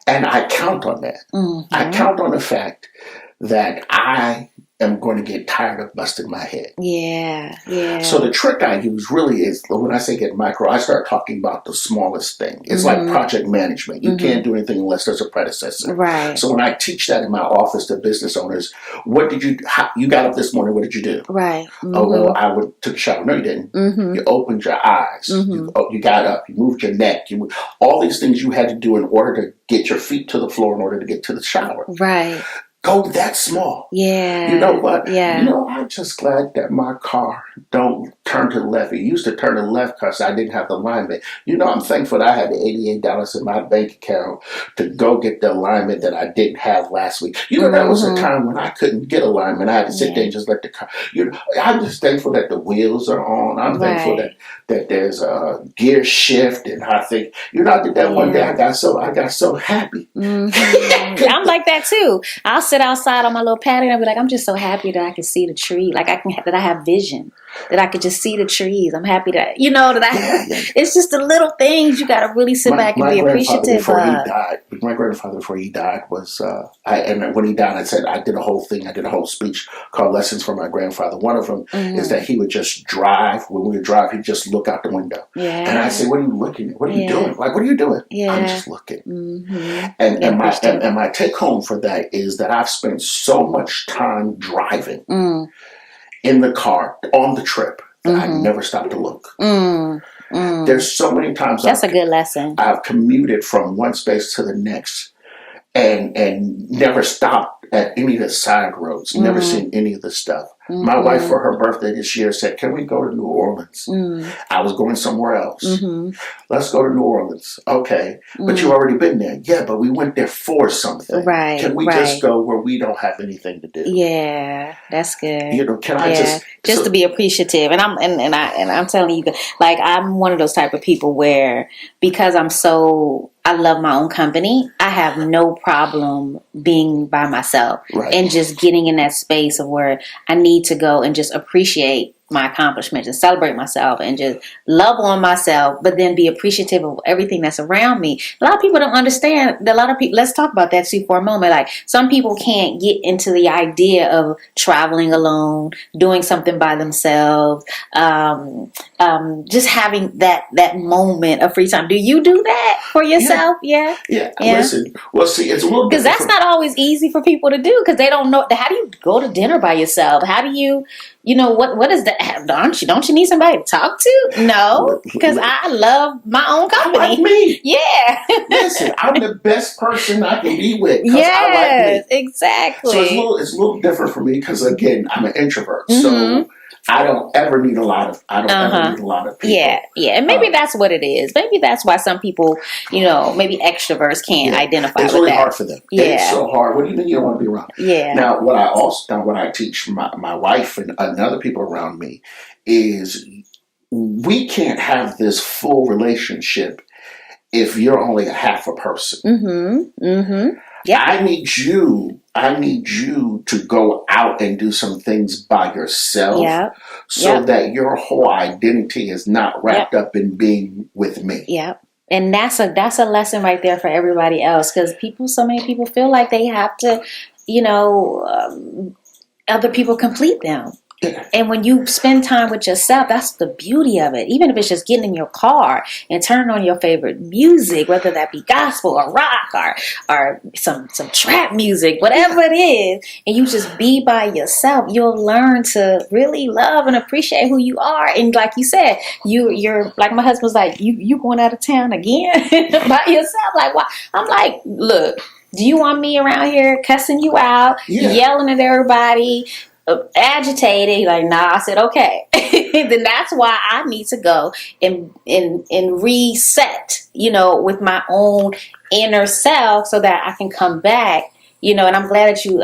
S1: And I count on that. I count on the fact that I am going to get tired of busting my head.
S2: Yeah.
S1: So the trick I use really is, when I say get micro, I start talking about the smallest thing. It's like project management. You can't do anything unless there's a predecessor.
S2: Right.
S1: So when I teach that in my office to business owners, you got up this morning, what did you do?
S2: Right.
S1: Oh, well, I took a shower. No, you didn't. You opened your eyes. You got up. You moved your neck. All these things you had to do in order to get your feet to the floor in order to get to the shower.
S2: Right.
S1: Go that small.
S2: Yeah.
S1: You know what?
S2: Yeah.
S1: I'm just glad that my car don't turn to the left. It used to turn to the left because I didn't have the alignment. I'm thankful that I had the $88 in my bank account to go get the alignment that I didn't have last week. That was a time when I couldn't get alignment. I had to sit there and just let the car. I'm just thankful that the wheels are on. I'm thankful that there's a gear shift, and I think I did that one day. I got so happy.
S2: I'm like that too. I'll sit outside on my little patio and I'll be like, I'm just so happy that I can see the tree. Like that I have vision, that I could just see the trees. I'm happy that it's just the little things you got to really sit back and be appreciative of.
S1: My grandfather, before he died, was and when he died, I did a whole speech called Lessons from My Grandfather. One of them is that he would just drive. When we would drive, he'd just look out the window. Yeah. And I'd say, what are you looking at? What are you doing? Like, what are you doing? Yeah. I'm just looking. And my take home for that is that I've spent so much time driving in the car on the trip that I never stopped to look. There's so many times
S2: that's a good lesson.
S1: I've commuted from one space to the next and never stopped at any of the side roads, never seen any of the stuff. My wife, for her birthday this year, said, can we go to New Orleans? I was going somewhere else. Let's go to New Orleans. Okay. But you've already been there. Yeah, but we went there for something. Right. Can we just go where we don't have anything to do?
S2: Yeah, that's good.
S1: Can I just
S2: to be appreciative. And I'm telling you, like, I'm one of those type of people where, because I love my own company, I have no problem being by myself and just getting in that space of where I need to go and just appreciate my accomplishments and celebrate myself and just love on myself, but then be appreciative of everything that's around me. A lot of people don't understand. A lot of people, let's talk about that too for a moment. Like, some people can't get into the idea of traveling alone, doing something by themselves, just having that moment of free time. Do you do that for yourself? Yeah.
S1: Listen, well, see, it's a little
S2: because that's not always easy for people to do, because they don't know. How do you go to dinner by yourself? How do you what is that? Don't you need somebody to talk to? No, because I love my own company.
S1: I like me.
S2: Yeah.
S1: Listen, I'm the best person I can be with.
S2: Yes, I like me. Exactly.
S1: So it's a little different for me because, again, I'm an introvert. So I don't ever need a lot of people.
S2: Yeah. And maybe that's what it is. Maybe that's why some people, maybe extroverts can't identify with that.
S1: It's really hard for them.
S2: Yeah.
S1: It's so hard. What do you mean you don't want to be around?
S2: Yeah.
S1: Now, what I teach my wife and other people around me is we can't have this full relationship if you're only a half a person. Yeah. I need you to go out and do some things by yourself so that your whole identity is not wrapped up in being with me.
S2: Yep. And that's a lesson right there for everybody else, because so many people feel like they have to, other people complete them. Yeah. And when you spend time with yourself, that's the beauty of it. Even if it's just getting in your car and turning on your favorite music, whether that be gospel or rock or some trap music, whatever it is, and you just be by yourself, you'll learn to really love and appreciate who you are. And like you said, you're like, my husband's like, you going out of town again by yourself? Like, why? I'm like, look, do you want me around here cussing you out, yelling at everybody, agitated? Like, nah. I said, okay. Then that's why I need to go and reset, with my own inner self, so that I can come back You know, and I'm glad that you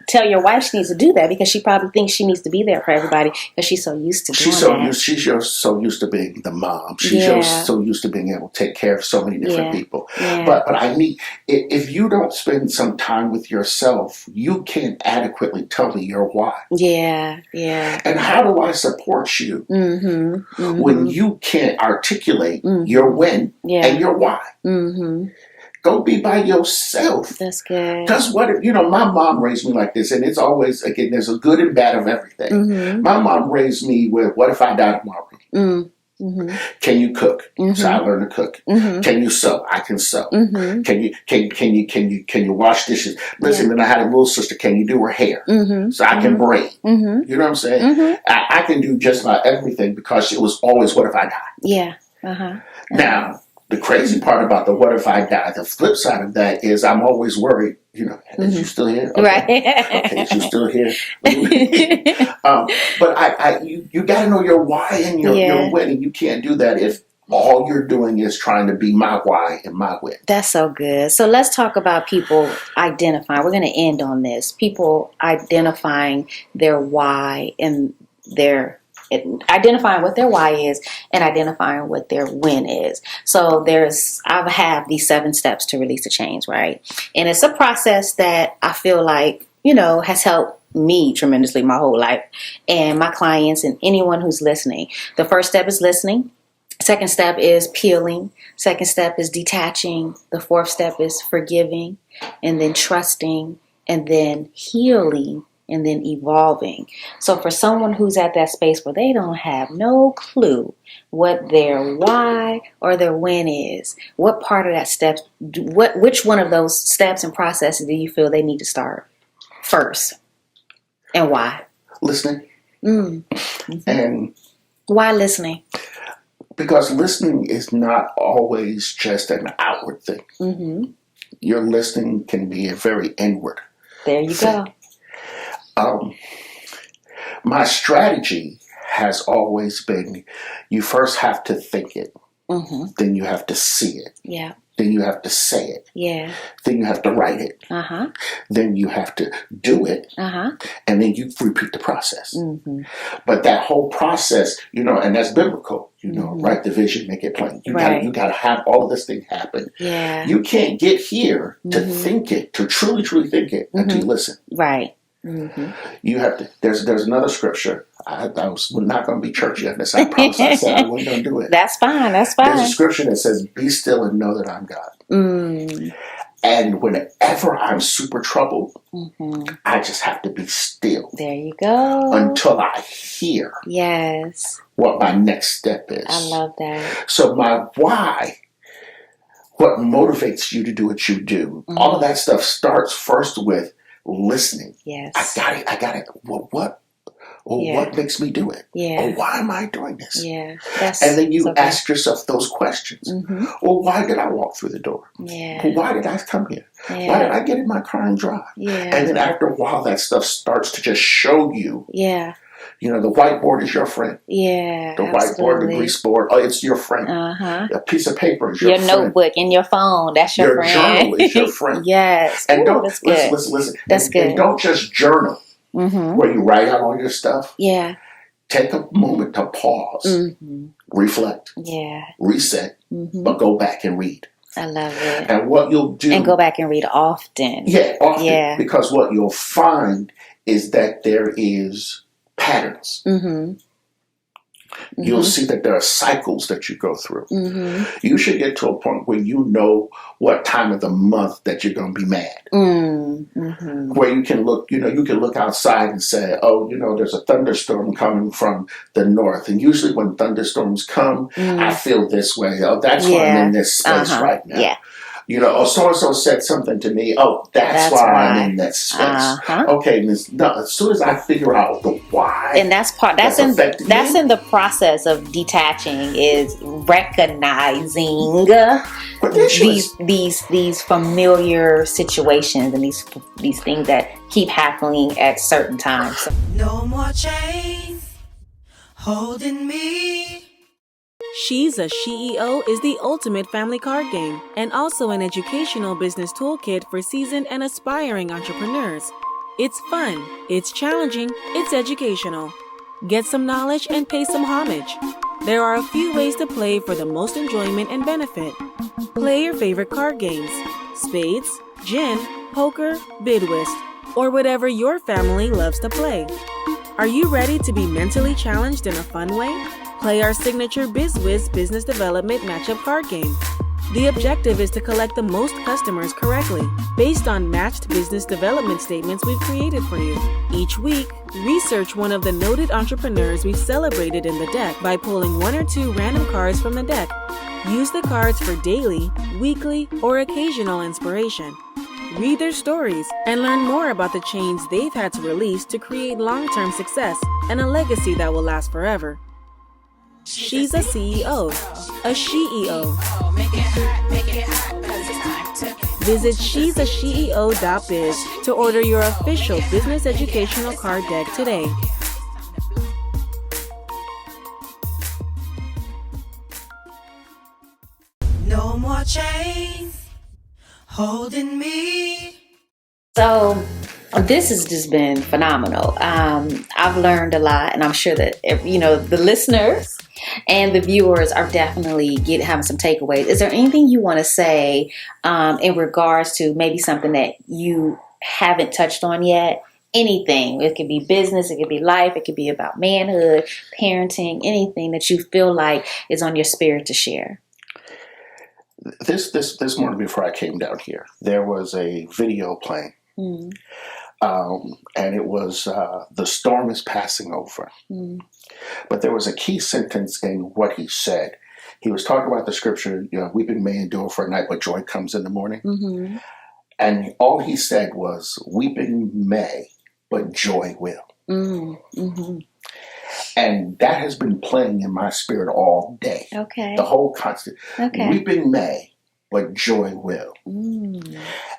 S2: tell your wife she needs to do that, because she probably thinks she needs to be there for everybody because she's so used to doing that.
S1: She's just so used to being the mom. She's just so used to being able to take care of so many different people.
S2: Yeah.
S1: But I need, if you don't spend some time with yourself, you can't adequately tell me your why.
S2: Yeah.
S1: And how do I support you when you can't articulate your when and your why? Go be by yourself.
S2: That's good.
S1: Because my mom raised me like this, and it's always, again, there's a good and bad of everything. My mom raised me with, what if I die tomorrow? Can you cook? So I learned to cook. Can you sew? I can sew. Can you wash dishes? Listen, then I had a little sister. Can you do her hair? So I can braid. You know what I'm saying? I can do just about everything, because it was always, what if I die?
S2: Yeah.
S1: Now, the crazy part about the what if I die, the flip side of that is I'm always worried, is you still here? Okay.
S2: Right.
S1: Okay, is you still here? But you got to know your why and your when, and you can't do that if all you're doing is trying to be my why and my when.
S2: That's so good. So let's talk about people identifying. We're going to end on this. People identifying their why and identifying what their why is and identifying what their when is. So I have these 7 steps to release a change, right? And it's a process that I feel like, has helped me tremendously my whole life, and my clients and anyone who's listening. The first step is listening. Second step is peeling. Second step is detaching. The fourth step is forgiving, and then trusting, and then healing, and then evolving. So for someone who's at that space where they don't have no clue what their why or their when is, what part of that step, which one of those steps and processes do you feel they need to start first, and why?
S1: Listening. And
S2: why listening?
S1: Because listening is not always just an outward thing. Your listening can be a very inward.
S2: There you go.
S1: My strategy has always been, you first have to think it, then you have to see it, then you have to say it, then you have to write it, then you have to do it, and then you repeat the process. But that whole process, and that's biblical, write the vision, make it plain. You got to have all of this thing happen. You can't get here to think it, to truly think it, until you listen.
S2: Right.
S1: You have to. There's another scripture. I was not going to be churchy on this. I promise. I said I wasn't going to do it.
S2: That's fine. There's
S1: a scripture that says, "Be still and know that I'm God." And whenever I'm super troubled, I just have to be still.
S2: There you go.
S1: Until I hear.
S2: Yes.
S1: What my next step is.
S2: I love that.
S1: So my why, what motivates you to do what you do, all of that stuff starts first with listening.
S2: Yes.
S1: I got it. Well, what? Well, what makes me do it? Or why am I doing this?
S2: Yeah.
S1: And then you ask yourself those questions. Well, why did I walk through the door? Well, why did I come here? Why did I get in my car and drive? And then after a while, that stuff starts to just show you. The whiteboard is your friend. The whiteboard, the grease board, it's your friend. A piece of paper is your friend.
S2: Your notebook and your phone, that's your friend.
S1: Your journal is your friend.
S2: Yes.
S1: And don't
S2: that's good.
S1: Listen.
S2: That's good.
S1: And don't just journal where you write out all your stuff. Take a moment to pause, reflect, reset, but go back and read.
S2: I love it.
S1: And what you'll do,
S2: and go back and read often.
S1: Often, because what you'll find is that there is patterns. You'll see that there are cycles that you go through. You should get to a point where you know what time of the month that you're going to be mad. Where you can look, you can look outside and say, oh, there's a thunderstorm coming from the north. And usually when thunderstorms come, I feel this way. Oh, that's why I'm in this space right now. So-and-so said something to me. Oh, that's why I'm in that space. Okay, as soon as I figure out the why,
S2: and that's in the process of detaching, is recognizing these familiar situations and these things that keep happening at certain times.
S3: No more chains holding me.
S4: She's a CEO is the ultimate family card game and also an educational business toolkit for seasoned and aspiring entrepreneurs. It's fun, it's challenging, it's educational. Get some knowledge and pay some homage. There are a few ways to play for the most enjoyment and benefit. Play your favorite card games: spades, gin, poker, bid whist, or whatever your family loves to play. Are you ready to be mentally challenged in a fun way? Play our signature BizWiz business development matchup card game. The objective is to collect the most customers correctly, based on matched business development statements we've created for you. Each week, research one of the noted entrepreneurs we've celebrated in the deck by pulling 1 or 2 random cards from the deck. Use the cards for daily, weekly, or occasional inspiration. Read their stories and learn more about the change they've had to release to create long-term success and a legacy that will last forever. She's a CEO, a SheEO. Visit she'sasheo.biz to order your official business educational card deck today.
S3: No more chains holding me.
S2: So this has just been phenomenal. I've learned a lot, and I'm sure that the listeners and the viewers are definitely having some takeaways. Is there anything you want to say in regards to maybe something that you haven't touched on yet? Anything. It could be business, it could be life, it could be about manhood, parenting, anything that you feel like is on your spirit to share.
S1: This morning before I came down here, there was a video playing. And it was the storm is passing over. But there was a key sentence in what he said. He was talking about the scripture, weeping may endure for a night, but joy comes in the morning. And all he said was, weeping may, but joy will. And that has been playing in my spirit all day.
S2: Okay.
S1: The whole constant.
S2: Okay.
S1: Weeping may, but joy will.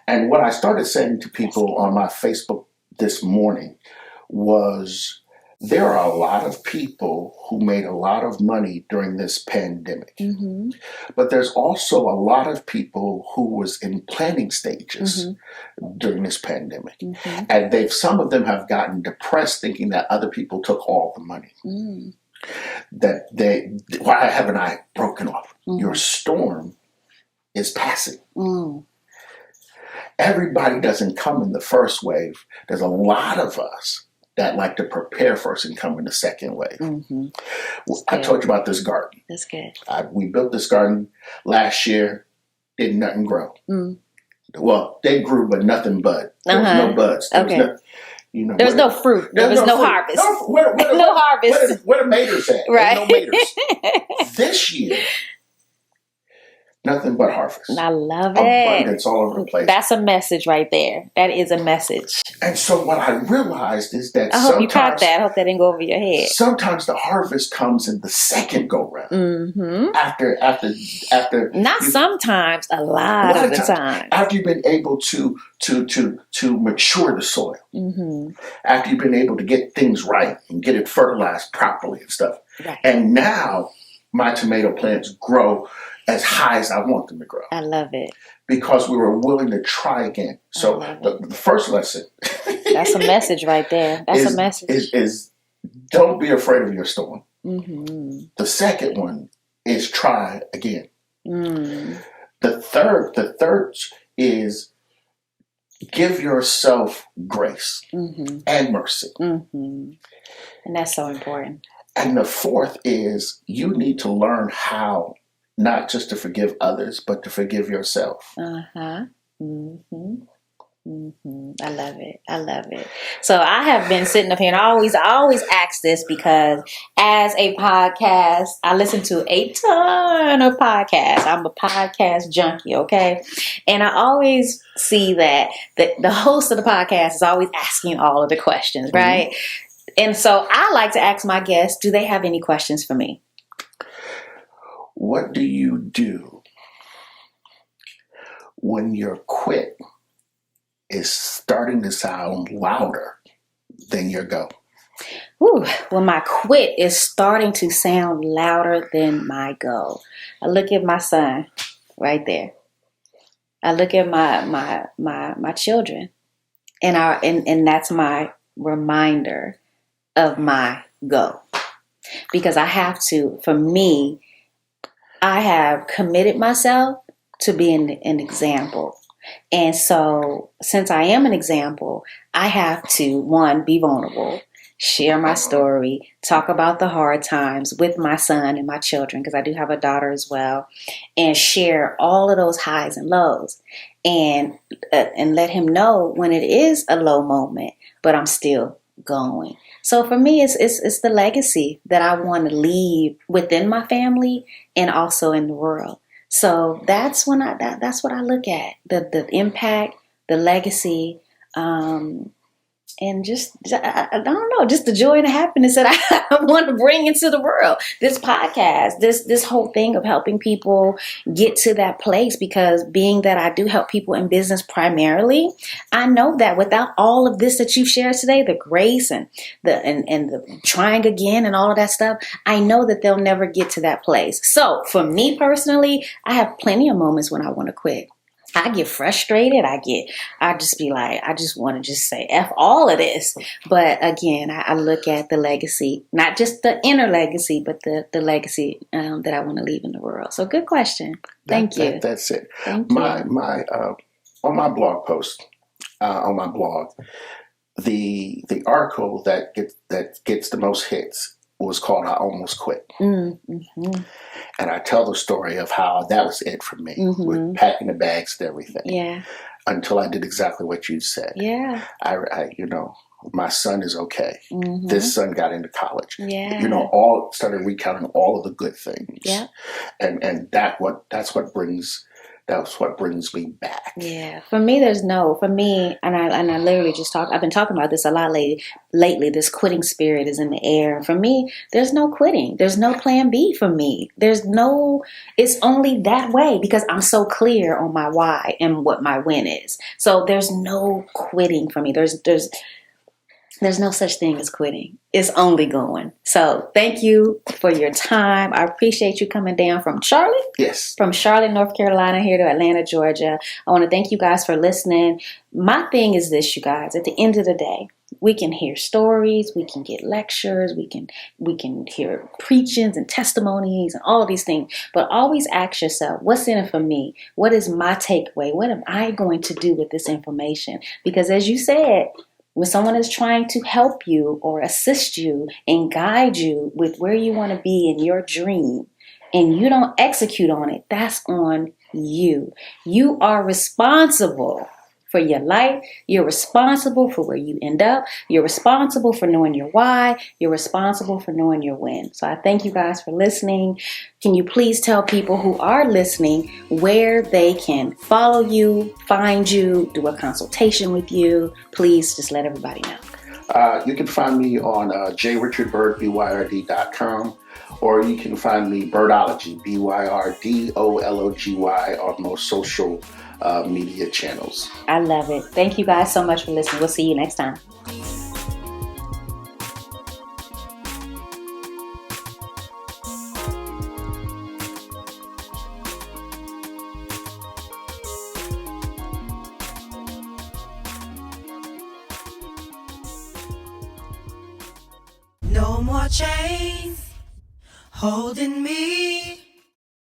S1: And what I started saying to people on my Facebook this morning was, there are a lot of people who made a lot of money during this pandemic. But there's also a lot of people who was in planning stages during this pandemic. And some of them have gotten depressed thinking that other people took all the money. Why haven't I broken off? Your storm is passing. Everybody doesn't come in the first wave. There's a lot of us that like to prepare first and come in the second wave. I told you about this garden.
S2: That's good.
S1: We built this garden last year. Did nothing grow. Well, they grew, but nothing bud. There was no buds. There was no,
S2: there was no fruit. There was no harvest. No harvest.
S1: Where the maters at?
S2: Right.
S1: Ain't no maters. This year, nothing but harvest.
S2: I love it.
S1: Abundance all over the place.
S2: That's a message right there. That is a message.
S1: And so what I realized is that
S2: I hope you caught that. I hope that didn't go over your head.
S1: Sometimes the harvest comes in the second go round. After.
S2: Not sometimes. A lot of the time.
S1: After you've been able to mature the soil. After you've been able to get things right and get it fertilized properly and stuff.
S2: Right.
S1: And now my tomato plants grow as high as I want them to grow.
S2: I love it.
S1: Because we were willing to try again. So the first lesson.
S2: That's a message right there. That's a message.
S1: Is don't be afraid of your storm. The second one is try again. The third is give yourself grace and mercy.
S2: And that's so important.
S1: And the fourth is you need to learn how not just to forgive others, but to forgive yourself.
S2: I love it. I love it. So I have been sitting up here, and I always ask this because as a podcast, I listen to a ton of podcasts. I'm a podcast junkie, okay? And I always see that the host of the podcast is always asking all of the questions, right? And so I like to ask my guests, do they have any questions for me?
S1: What do you do when your quit is starting to sound louder than your go?
S2: when my quit is starting to sound louder than my go. I look at my son right there. I look at my children, and that's my reminder of my go. Because I have to, for me, I have committed myself to being an example. And so since I am an example, I have to, one, be vulnerable, share my story, talk about the hard times with my son and my children, because I do have a daughter as well, and share all of those highs and lows, and let him know when it is a low moment, but I'm still going. So for me, it's the legacy that I want to leave within my family and also in the world. So that's what I look at, the impact, the legacy, and just, I don't know, just the joy and the happiness that I want to bring into the world. This podcast, this whole thing of helping people get to that place, because being that I do help people in business primarily, I know that without all of this that you've shared today, the grace and the trying again and all of that stuff, I know that they'll never get to that place. So for me personally, I have plenty of moments when I want to quit. I get frustrated. I just be like, I just want to just say F all of this. But again, I look at the legacy, not just the inner legacy, but the legacy that I want to leave in the world. So good question. Thank you.
S1: That's it.
S2: Thank you.
S1: On my blog post, on my blog, the article that gets the most hits was called "I Almost Quit," and I tell the story of how that was it for me, with packing the bags and everything.
S2: Yeah.
S1: Until I did exactly what you said.
S2: Yeah.
S1: I my son is okay. This son got into college.
S2: Yeah.
S1: All started recounting all of the good things.
S2: Yeah.
S1: And that's what brings me back.
S2: Yeah. For me, and I literally just I've been talking about this a lot lately. This quitting spirit is in the air. For me, there's no quitting. There's no plan B for me. It's only that way, because I'm so clear on my why and what my win is. So there's no quitting for me. There's no such thing as quitting. It's only going. So thank you for your time. I appreciate you coming down from Charlotte.
S1: Yes.
S2: From Charlotte, North Carolina, here to Atlanta, Georgia. I want to thank you guys for listening. My thing is this, you guys. At the end of the day, we can hear stories, we can get lectures, we can hear preachings and testimonies and all of these things. But always ask yourself, what's in it for me? What is my takeaway? What am I going to do with this information? Because as you said, when someone is trying to help you or assist you and guide you with where you want to be in your dream, and you don't execute on it, that's on you. You are responsible for your life. You're responsible for where you end up. You're responsible for knowing your why. You're responsible for knowing your when. So I thank you guys for listening. Can you please tell people who are listening where they can follow you, find you, do a consultation with you? Please just let everybody know.
S1: You can find me on jrichardsbyrd.com, or you can find me Byrdology, BYRDOLOGY, on most social media channels.
S2: I love it. Thank you guys so much for listening. We'll see you next time.
S3: No more chains holding me